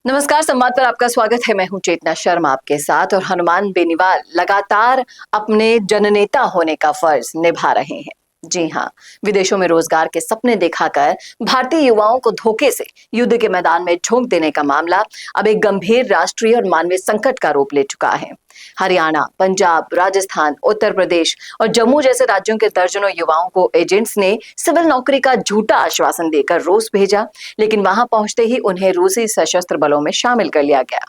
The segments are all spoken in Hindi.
नमस्कार, संवाद पर आपका स्वागत है। मैं हूं चेतना शर्मा आपके साथ। और हनुमान बेनीवाल लगातार अपने जननेता होने का फर्ज निभा रहे हैं। जी हां, विदेशों में रोजगार के सपने दिखाकर भारतीय युवाओं को धोखे से युद्ध के मैदान में झोंक देने का मामला अब एक गंभीर राष्ट्रीय और मानवीय संकट का रूप ले चुका है। हरियाणा, पंजाब, राजस्थान, उत्तर प्रदेश और जम्मू जैसे राज्यों के दर्जनों युवाओं को एजेंट्स ने सिविल नौकरी का झूठा आश्वासन देकर रूस भेजा, लेकिन वहां पहुंचते ही उन्हें रूसी सशस्त्र बलों में शामिल कर लिया गया।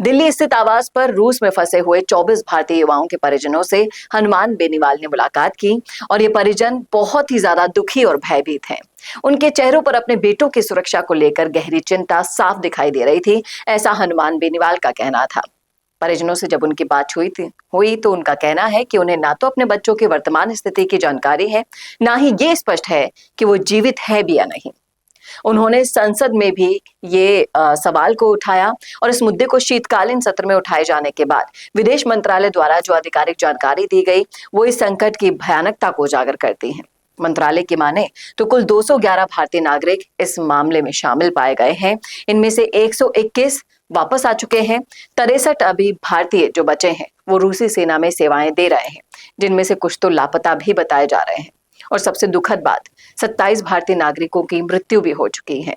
दिल्ली स्थित आवास पर रूस में फंसे हुए 24 भारतीय युवाओं के परिजनों से हनुमान बेनीवाल ने मुलाकात की और ये परिजन बहुत ही ज्यादा दुखी और भयभीत हैं। उनके चेहरों पर अपने बेटों की सुरक्षा को लेकर गहरी चिंता साफ दिखाई दे रही थी, ऐसा हनुमान बेनीवाल का कहना था। परिजनों से जब उनकी बात हुई तो उनका कहना है कि उन्हें ना तो अपने बच्चों की वर्तमान स्थिति की जानकारी है, ना ही ये स्पष्ट है कि वो जीवित है भी या नहीं। उन्होंने संसद में भी ये सवाल को उठाया और इस मुद्दे को शीतकालीन सत्र में उठाए जाने के बाद विदेश मंत्रालय द्वारा जो आधिकारिक जानकारी दी गई वो इस संकट की भयानकता को उजागर करती है। मंत्रालय की माने तो कुल 211 भारतीय नागरिक इस मामले में शामिल पाए गए हैं। इनमें से 121 वापस आ चुके हैं। 63 अभी भारतीय जो बचे हैं वो रूसी सेना में सेवाएं दे रहे हैं, जिनमें से कुछ तो लापता भी बताए जा रहे हैं। और सबसे दुखद बात, 27 भारतीय नागरिकों की मृत्यु भी हो चुकी है।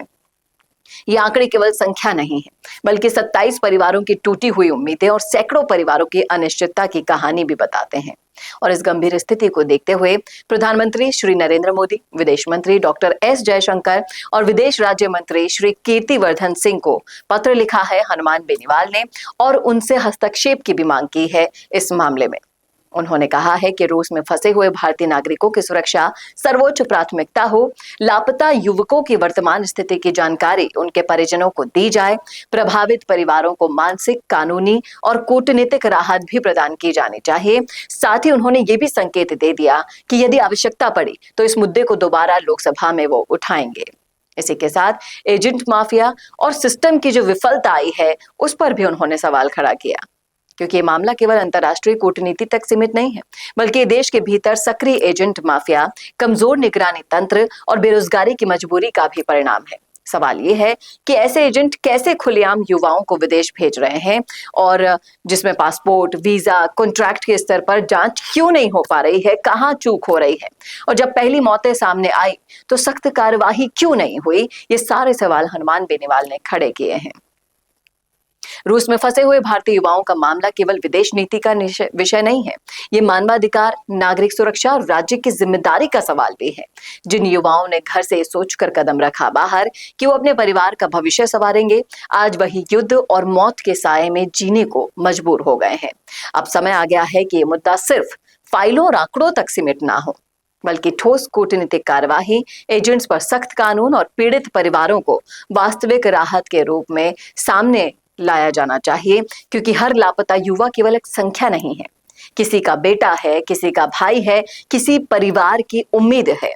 ये आंकड़े केवल संख्या नहीं है, बल्कि 27 परिवारों की टूटी हुई उम्मीदें और सैकड़ों परिवारों की अनिश्चितता की कहानी भी बताते हैं। और इस गंभीर स्थिति को देखते हुए प्रधानमंत्री श्री नरेंद्र मोदी, विदेश मंत्री डॉक्टर एस जयशंकर और विदेश राज्य मंत्री श्री कीर्तिवर्धन सिंह को पत्र लिखा है हनुमान बेनीवाल ने और उनसे हस्तक्षेप की भी मांग की है इस मामले में। उन्होंने कहा है कि रूस में फंसे हुए भारतीय नागरिकों की सुरक्षा सर्वोच्च प्राथमिकता हो। लापता युवकों की वर्तमान स्थिति की जानकारी उनके परिजनों को दी जाए। प्रभावित परिवारों को मानसिक, कानूनी और कूटनीतिक राहत भी प्रदान की जानी चाहिए। साथ ही उन्होंने ये भी संकेत दे दिया कि यदि आवश्यकता पड़ी तो इस मुद्दे को दोबारा लोकसभा में वो उठाएंगे। इसी के साथ एजेंट माफिया और सिस्टम की जो विफलता आई है उस पर भी उन्होंने सवाल खड़ा किया, क्योंकि ये मामला केवल अंतर्राष्ट्रीय कूटनीति तक सीमित नहीं है, बल्कि देश के भीतर सक्रिय एजेंट माफिया, कमजोर निगरानी तंत्र और बेरोजगारी की मजबूरी का भी परिणाम है। सवाल ये है कि ऐसे एजेंट कैसे खुलेआम युवाओं को विदेश भेज रहे हैं और जिसमें पासपोर्ट, वीजा, कॉन्ट्रैक्ट के स्तर पर जांच क्यों नहीं हो पा रही है, कहां चूक हो रही है और जब पहली मौतें सामने आई तो सख्त कार्यवाही क्यों नहीं हुई। ये सारे सवाल हनुमान बेनीवाल ने खड़े किए हैं। रूस में फंसे हुए भारतीय युवाओं का मामला केवल विदेश नीति का विषय नहीं है, ये मानवाधिकार, नागरिक सुरक्षा और राज्य की जिम्मेदारी का सवाल भी है। जिन युवाओं ने घर से सोचकर कदम रखा बाहर कि वो अपने परिवार का भविष्य संवारेंगे, आज वही युद्ध और मौत के साए में जीने को मजबूर हो गए हैं। अब समय आ गया है कि ये मुद्दा सिर्फ फाइलों और आंकड़ों तक सीमित ना हो, बल्कि ठोस कूटनीतिक कार्यवाही, एजेंट्स पर सख्त कानून और पीड़ित परिवारों को वास्तविक राहत के रूप में सामने लाया जाना चाहिए। क्योंकि हर लापता युवा केवल एक संख्या नहीं है, किसी का बेटा है, किसी का भाई है, किसी परिवार की उम्मीद है।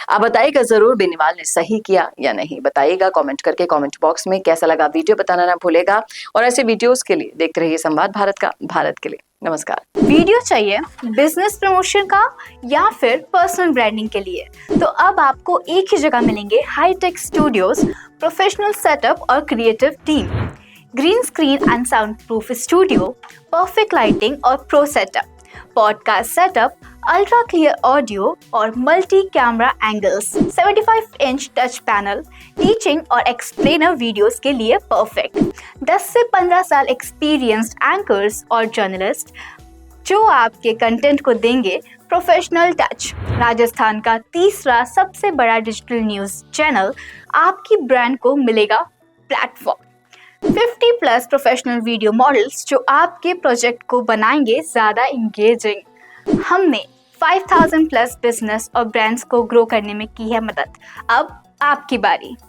आप बताइएगा जरूर बेनीवाल ने सही किया या नहीं। बताइएगा कमेंट करके कमेंट बॉक्स में। कैसा लगा वीडियो बताना ना भूलेगा और ऐसे वीडियोस के लिए देखते रहिए संवाद भारत का, भारत के लिए। नमस्कार। वीडियो चाहिए बिजनेस प्रमोशन का या फिर पर्सनल ब्रांडिंग के लिए, तो अब आपको एक ही जगह मिलेंगे हाईटेक स्टूडियोज, प्रोफेशनल सेटअप और creative team, green screen and soundproof studio, perfect lighting और pro setup, podcast setup, ultra clear audio और multi camera angles, 75 inch touch panel, teaching और एक्सप्लेनर वीडियोस के लिए परफेक्ट, 10 से 15 साल एक्सपीरियंस्ड एंकर्स और जर्नलिस्ट जो आपके कंटेंट को देंगे प्रोफेशनल टच। राजस्थान का तीसरा सबसे बड़ा डिजिटल न्यूज चैनल आपकी ब्रांड को मिलेगा प्लेटफॉर्म। 50+ प्रोफेशनल वीडियो मॉडल्स जो आपके प्रोजेक्ट को बनाएंगे ज़्यादा इंगेजिंग। हमने 5000+ बिजनेस और ब्रांड्स को ग्रो करने में की है मदद। अब आपकी बारी।